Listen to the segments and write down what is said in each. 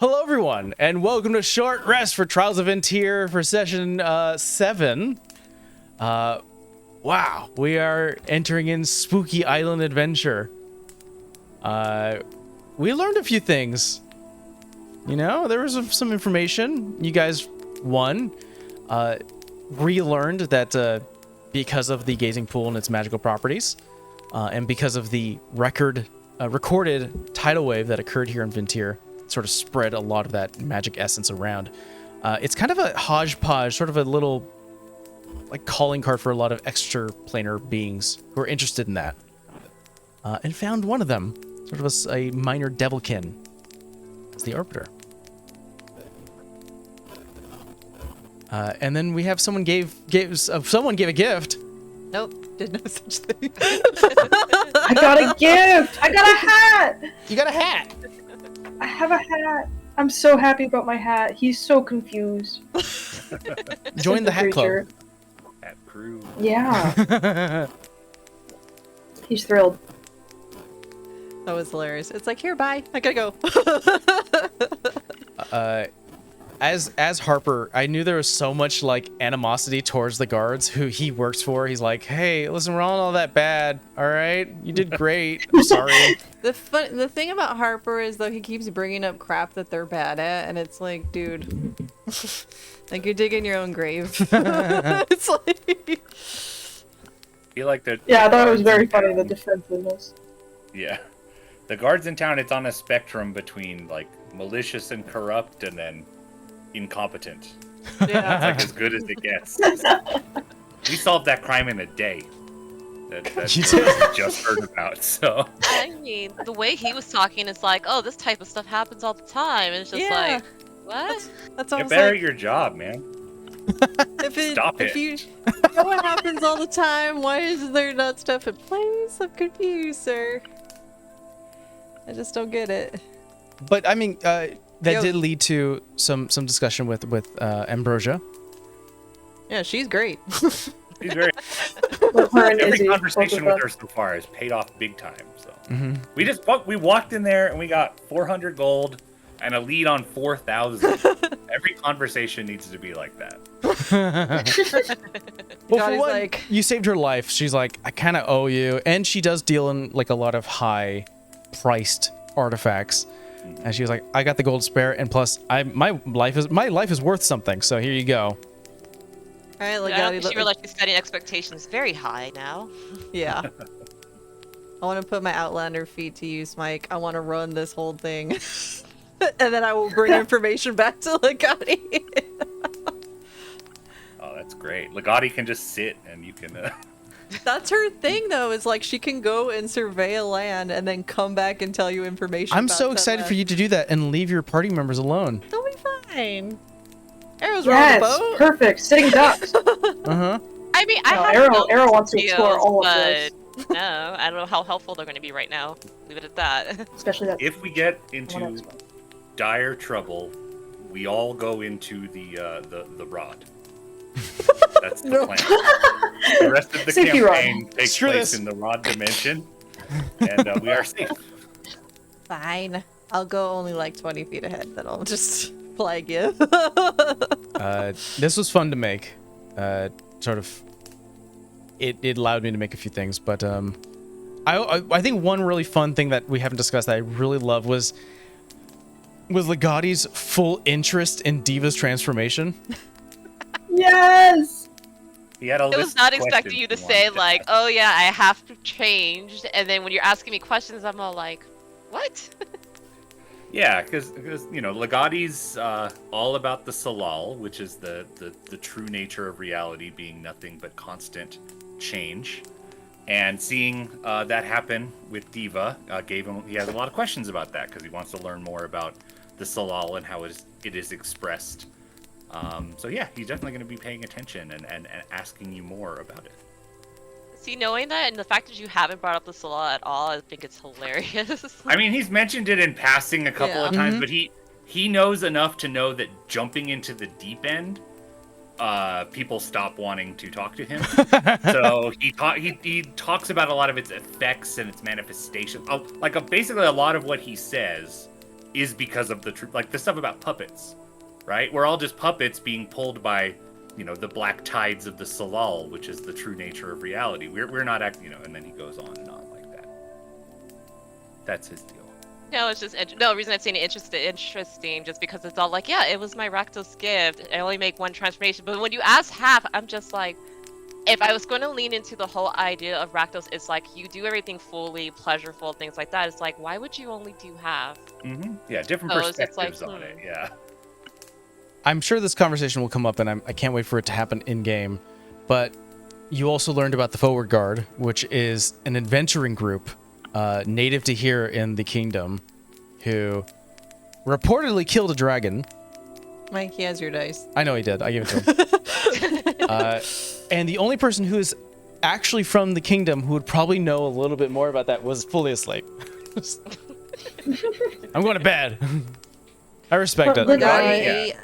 Hello, everyone, and welcome to Short Rest for Trials of VinTear for session 7. Wow, we are entering in Spooky Island Adventure. We learned a few things. You know, there was some information. You guys won. Relearned that because of the gazing pool and its magical properties, and because of the recorded tidal wave that occurred here in VinTear, sort of spread a lot of that magic essence around. It's kind of a hodgepodge, sort of a little like calling card for a lot of extraplanar beings who are interested in that. And found one of them, sort of a minor devilkin, as the Arbiter. And then we have someone someone gave a gift. Nope, did no such thing. I got a gift! I got a hat! You got a hat! I have a hat. I'm so happy about my hat. He's so confused. Join the hat club. Hat crew. Yeah. He's thrilled. That was hilarious. It's like, here, bye. I gotta go. As Harper, I knew there was so much like animosity towards the guards who he works for. He's like, hey, listen, we're all that bad. All right, you did great. I'm sorry. The thing about Harper is though he keeps bringing up crap that they're bad at, and it's like, dude, like you're digging your own grave. It's like. Feel like the Yeah, I thought it was very funny, the defensiveness. Yeah, the guards in town. It's on a spectrum between like malicious and corrupt, and then incompetent. Yeah. It's like as good as it gets. We solved that crime in a day. That we just heard about. So I mean, the way he was talking is like, oh, this type of stuff happens all the time. And it's just Yeah. like, what? That's get almost better like at your job, man. if you know what happens all the time, why is there not stuff in place? I'm confused, sir. I just don't get it. But I mean, that did lead to some discussion with Ambrosia. Yeah, she's great. She's very. Her and Every Izzy, conversation both with of her so far has paid off big time. So Mm-hmm. we walked in there and we got 400 gold and a lead on 4,000. Every conversation needs to be like that. Well, God for is one, like- you saved her life. She's like, I kind of owe you, and she does deal in like a lot of high-priced artifacts. And she was like, I got the gold to spare, and plus, my life is worth something. So here you go. All right, I like, don't think she realized she's setting expectations very high now. yeah. I want to put my Outlander feet to use, Mike. I want to run this whole thing. And then I will bring information back to Legati. Oh, that's great. Legati can just sit and you can. That's her thing, though, is like she can go and survey a land and then come back and tell you information. I'm about so that excited land. for you to do that and leave your party members alone. They'll be fine. Arrow's Yes, around the boat. perfect. Sitting ducks. Uh-huh. I mean, I No, have Arrow- no Arrow wants to skills, explore all of but this. no, I don't know how helpful they're going to be right now. Leave it at that. Especially that If we get one into expert. dire trouble, we all go into the rod. That's the No. plan. The rest of the Safety campaign rod. takes Screw place this. in the rod dimension, and we are safe. Fine. I'll go only like 20 feet ahead, then I'll just plague you. This was fun to make. Sort of. It allowed me to make a few things, but I think one really fun thing that we haven't discussed that I really love was Legati's full interest in Diva's transformation. Yes! He had a I list was of not expecting questions you to he say wanted like, ask. oh yeah, I have to change, and then when you're asking me questions, I'm all like, what? Yeah, because you know Legati's all about the Salal, which is the true nature of reality being nothing but constant change, and seeing that happen with Diva he has a lot of questions about that because he wants to learn more about the Salal and how it is expressed. So yeah, he's definitely going to be paying attention and asking you more about it. See, knowing that and the fact that you haven't brought up the Salah at all, I think it's hilarious. I mean, he's mentioned it in passing a couple Yeah. of times, Mhm. but he knows enough to know that jumping into the deep end, people stop wanting to talk to him. So he talks about a lot of its effects and its manifestations. Basically, a lot of what he says is because of the truth. Like the stuff about puppets, right? We're all just puppets being pulled by, the black tides of the Salal, which is the true nature of reality. We're not, and then he goes on and on like that. That's his deal. No, it's just the reason I've seen it interesting just because it's all like, yeah, it was my Rakdos gift. I only make one transformation, but when you ask half, I'm just like, if I was going to lean into the whole idea of Rakdos, it's like you do everything fully, pleasureful, things like that. It's like, why would you only do half? Mm-hmm. Yeah, different perspectives on it. Yeah. I'm sure this conversation will come up, and I can't wait for it to happen in game. But you also learned about the Forward Guard, which is an adventuring group native to here in the kingdom, who reportedly killed a dragon. Mike, he has your dice. I know he did. I gave it to him. And the only person who is actually from the kingdom who would probably know a little bit more about that was fully asleep. I'm going to bed. I respect it. The guy ate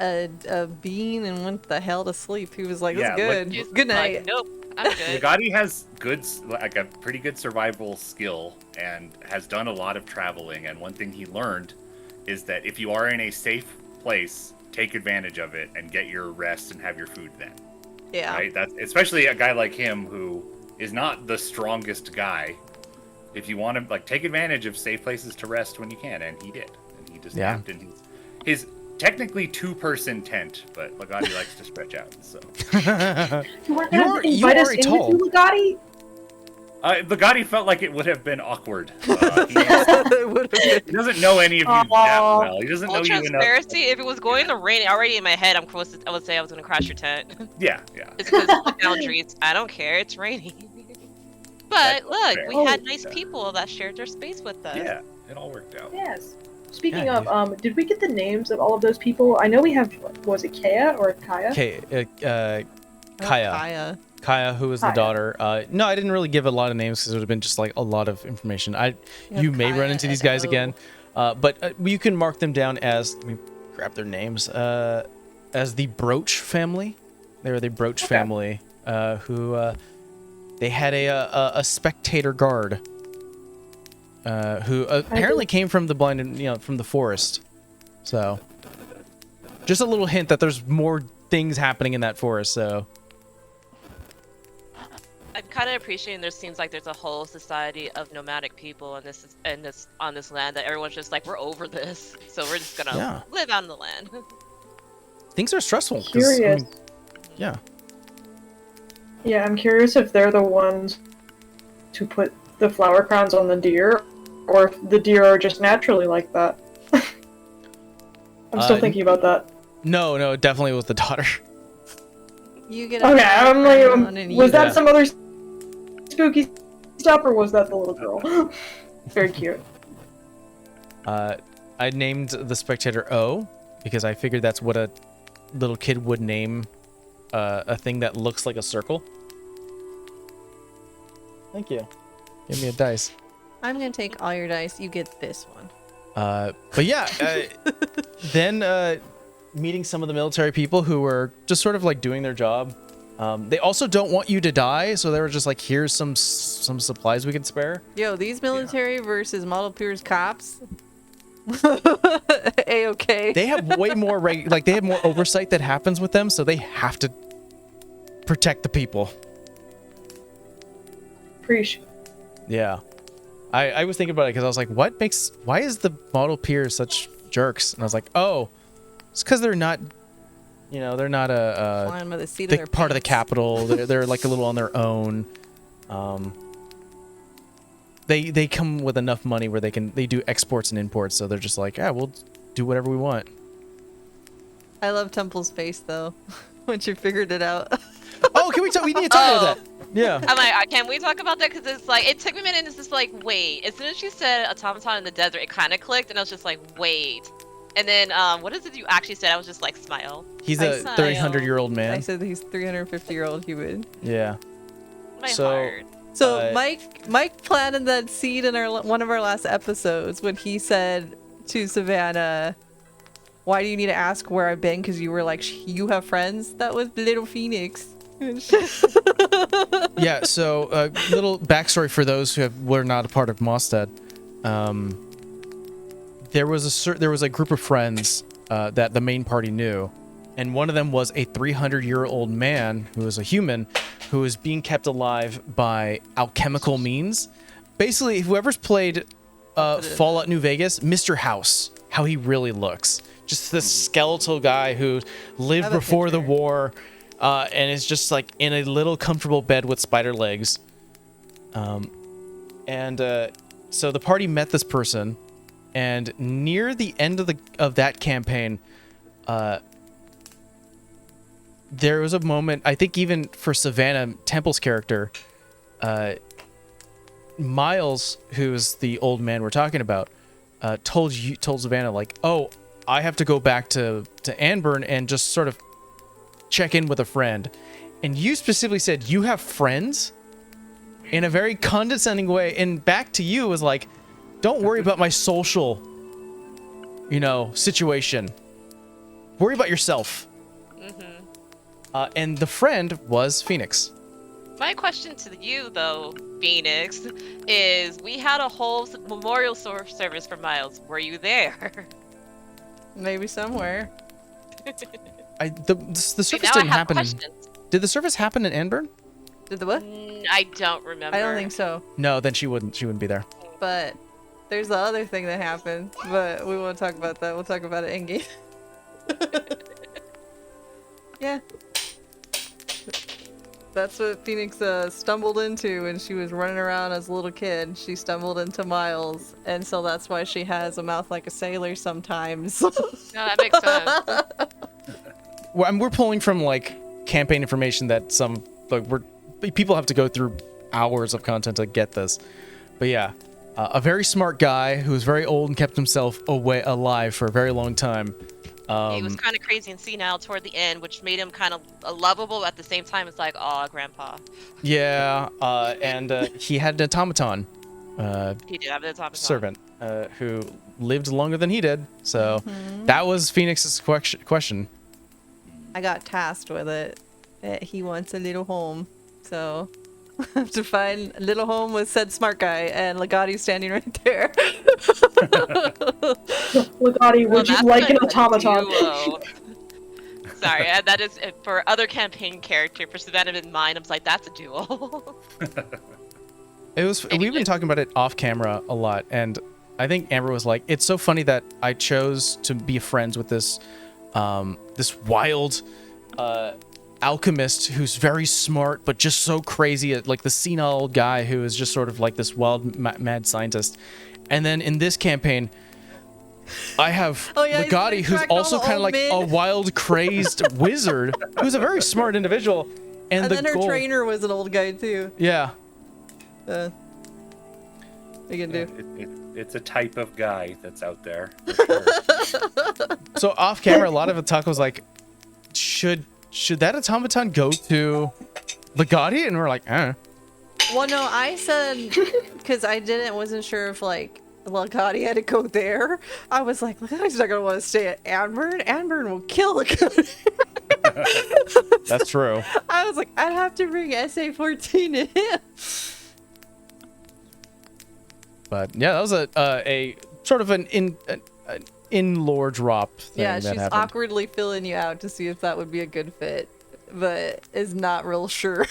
a bean and went the hell to sleep. He was like, "That's good. Good night." Like, nope, I'm good. Legati has a pretty good survival skill and has done a lot of traveling. And one thing he learned is that if you are in a safe place, take advantage of it and get your rest and have your food then. Yeah. Right. That's especially a guy like him who is not the strongest guy. If you want to take advantage of safe places to rest when you can, and he did, and he just napped in his technically 2-person tent, but Legati likes to stretch out. So you weren't going to invite us into Legati? Legati felt like it would have been awkward. He doesn't know any of you that well. He doesn't know you enough. Transparency, if it was going to rain, already in my head, I would say I was going to crash your tent. Yeah. It's because of the boundaries. I don't care. It's raining. But look, we had nice people that shared their space with us. Yeah, it all worked out. Yes. Speaking of, did we get the names of all of those people? I know we have, was it Kaya or Kaya? Kaya. Kaya, who was the daughter. No, I didn't really give a lot of names because it would have been just a lot of information. You may run into these guys again, but you can mark them down as, let me grab their names, as the Broach family. They were the Broach family, who they had a spectator guard, who apparently came from the blind and from the forest. So, just a little hint that there's more things happening in that forest. So. I'm kind of appreciating there seems like there's a whole society of nomadic people on this land that everyone's just like, we're over this, so we're just gonna live out in the land. Things are stressful. Curious. Yeah, I'm curious if they're the ones to put the flower crowns on the deer, or if the deer are just naturally like that. I'm still thinking about that. No, it definitely was the daughter. You get I'm like, was that some other spooky stuff, or was that the little girl? Very cute. I named the spectator O because I figured that's what a little kid would name a thing that looks like a circle. Thank you. Give me a dice. I'm gonna take all your dice. You get this one. But yeah, then meeting some of the military people who were just sort of doing their job. They also don't want you to die, so they were just like, here's some supplies we can spare. Yo, these military versus Model Piers cops. A-okay. They have way more they have more oversight that happens with them, so they have to protect the people. Preach. Yeah. I was thinking about it because I was like, why is the Model Piers such jerks? And I was like, oh, it's because they're not, they're not a thick part of the capital. They're like a little on their own. They come with enough money where they do exports and imports, so they're just like, yeah, we'll do whatever we want. I love Temple's face though, once you figured it out. Oh, can we talk? We need to talk about that. Yeah. I'm like, can we talk about that? Because it's like, it took me a minute. It's just like, wait. As soon as she said automaton in the desert, it kind of clicked, and I was just like, wait. And then, what is it you actually said? I was just like, smile. He's a 300-year-old man. I said he's 350-year-old human. Yeah. My heart. So Mike planted that seed in one of our last episodes when he said to Savannah, "Why do you need to ask where I've been? Because you were like, you have friends." That was Little Phoenix. Yeah. So little backstory for those who were not a part of Mostad. there was a group of friends that the main party knew, and one of them was a 300-year-old man who was a human who was being kept alive by alchemical means. Basically, whoever's played Fallout New Vegas, Mr. House, how he really looks. Just this skeletal guy who lived before the war and is just like in a little comfortable bed with spider legs. So the party met this person, and near the end of that campaign, there was a moment, I think even for Savannah Temple's character, Miles, who's the old man we're talking about, told Savannah, like, oh, I have to go back to Anburn and just sort of check in with a friend. And you specifically said, you have friends? In a very condescending way. And back to you was like, don't worry about my social, situation. Worry about yourself. And the friend was Phoenix. My question to you, though, Phoenix, is we had a whole memorial service for Miles. Were you there? Maybe somewhere. The service now I didn't have happen. questions. Did the service happen in Anburn? Did the what? I don't remember. I don't think so. No, then she wouldn't be there. But there's the other thing that happened. But we won't talk about that. We'll talk about it in game. Yeah. That's what Phoenix stumbled into when she was running around as a little kid. She stumbled into Miles, and so that's why she has a mouth like a sailor sometimes. No, that makes sense. We're pulling from like campaign information that people have to go through hours of content to get this. But yeah, a very smart guy who was very old and kept himself alive for a very long time. He was kind of crazy and senile toward the end, which made him kind of lovable. At the same time, it's like, aw, Grandpa. Yeah, and he had an automaton. He did have an automaton. Servant who lived longer than he did. So that was Phoenix's question. I got tasked with it. That he wants a little home, so I have to find a little home with said smart guy, and Legati's standing right there. Legati, would you like an automaton? Sorry, that is for other campaign character. For Savannah in mine, I was like, that's a duel. We've been talking about it off camera a lot, and I think Amber was like, it's so funny that I chose to be friends with this wild alchemist who's very smart but just so crazy, like the senile old guy who is just sort of like this wild mad scientist. And then in this campaign I have Legati, who's also kind of like a wild crazed wizard who's a very smart individual, and then her trainer was an old guy too. Yeah. What you can do? It's a type of guy that's out there. For sure. So off camera, a lot of the talk was like, should that automaton go to Legati? And we're like, eh. Well, no, I said, because I wasn't sure if like Legati had to go there. I was like, Legati's not gonna want to stay at Anburn. Anburn will kill Legati. That's true. I was like, I'd have to bring SA-14 in. But yeah, that was a sort of an in-lore drop thing. Yeah, that she's happened. awkwardly filling you out to see if that would be a good fit, but is not real sure.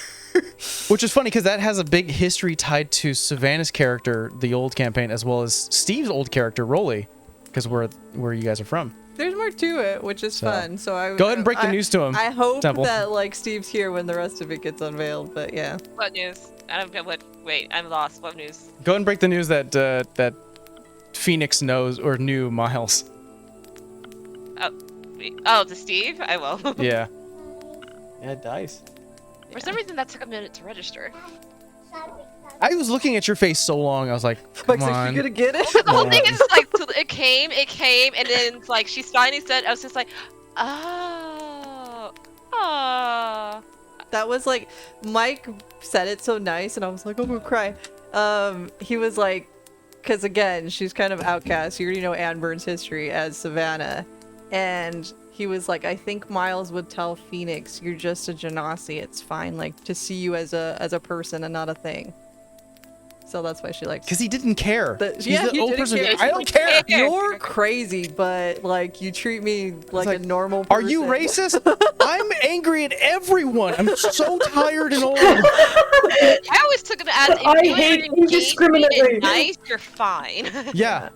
Which is funny because that has a big history tied to Savannah's character, the old campaign, as well as Steve's old character, Rolly, because where you guys are from. There's more to it, which is fun. So go ahead and break the news to him. I hope Temple. that like Steve's here when the rest of it gets unveiled. But yeah. What news? I don't get what. Wait, I'm lost. What news? Go ahead and break the news that that Phoenix knows or knew Miles. Oh, to Steve? I will. Yeah. Yeah, dice. For some reason, that took a minute to register. I was looking at your face so long. I was like, come Like, on. you gonna get it? The whole thing is like, it came, and then it's like she finally said, I was just like, oh. That was like, Mike said it so nice, and I was like, I'm gonna cry. He was like, because again, she's kind of outcast. You already know Anburn's history as Savannah. And he was like, I think Miles would tell Phoenix, you're just a Genasi. It's fine, like, to see you as a person and not a thing. So that's why she likes. Because he didn't care. He's Yeah, the he old didn't person. care. I don't care. You're crazy, but like you treat me like a normal person. Are you racist? I'm angry at everyone. I'm so tired and old. I always took it as if I you're hate engaging indiscriminately. and nice, you're fine. Yeah.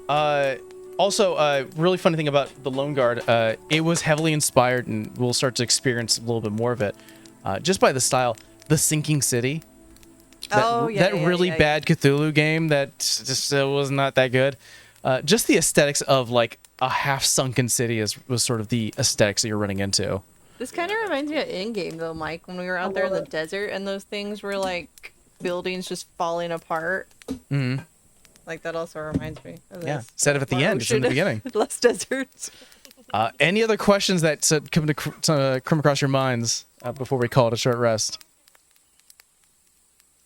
Also, really funny thing about the Lone Guard, it was heavily inspired, and we'll start to experience a little bit more of it, just by the style. The Sinking City. That really bad Cthulhu game that just was not that good. Just the aesthetics of like a half-sunken city was sort of the aesthetics that you're running into. This kind of reminds me of in-game though, Mike, when we were out there in the desert and those things were like buildings just falling apart. Mm-hmm. Like that also reminds me of this. Yeah, instead of at the end, it's in the beginning. Less deserts. Any other questions that come across your minds before we call it a short rest?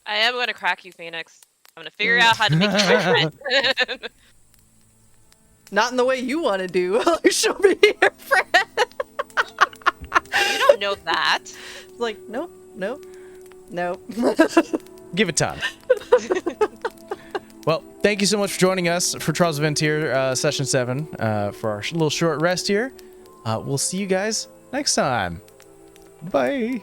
I am going to crack you, Phoenix. I'm going to figure out how to make you my friend. Not in the way you want to do. She'll be your friend. You don't know that. It's like, nope. Give it time. Well, thank you so much for joining us for Trials of VinTear Session 7 for our little short rest here. We'll see you guys next time. Bye.